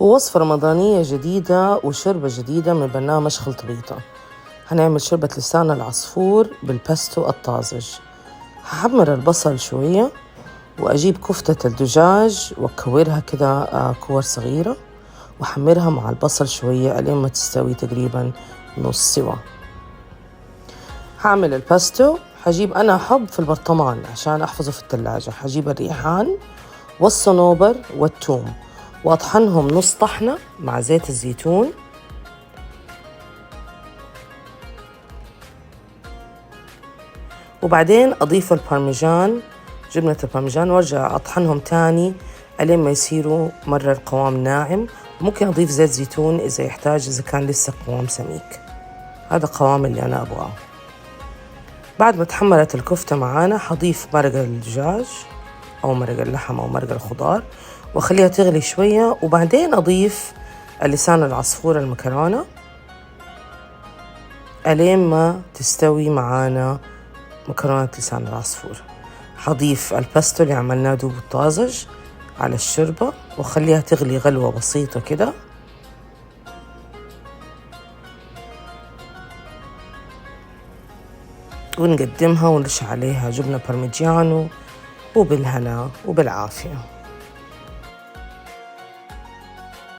ووصفة رمضانية جديدة وشربة جديدة من برنامج خلطبيطة. هنعمل شوربة لسان العصفور بالباستو الطازج. هحمر البصل شوية وأجيب كفتة الدجاج وأكورها كده كور صغيرة وحمرها مع البصل شوية ألين ما تستوي تقريبا نص سوا. هعمل الباستو. هجيب أنا حب في البرطمان عشان أحفظه في الثلاجة. هجيب الريحان والصنوبر والثوم وأطحنهم نص طحنة مع زيت الزيتون، وبعدين أضيف البارميجان، جبنة البارميجان، وارجع أطحنهم تاني ألين ما يصيروا مرة القوام ناعم. ممكن أضيف زيت زيتون إذا يحتاج، إذا كان لسه قوام سميك. هذا القوام اللي أنا أبغاه. بعد ما تحمرت الكفتة معانا حضيف مرق الدجاج أو مرق اللحم أو مرق الخضار وأخليها تغلي شوية، وبعدين أضيف اللسان العصفور المكرونة ألين ما تستوي معانا مكرونة لسان العصفور. حضيف الباستو اللي عملناه دوب الطازج على الشوربة وخليها تغلي غلوة بسيطة كده، ونقدمها ونرش عليها جبنة بارميجيانو، وبالهنا وبالعافية.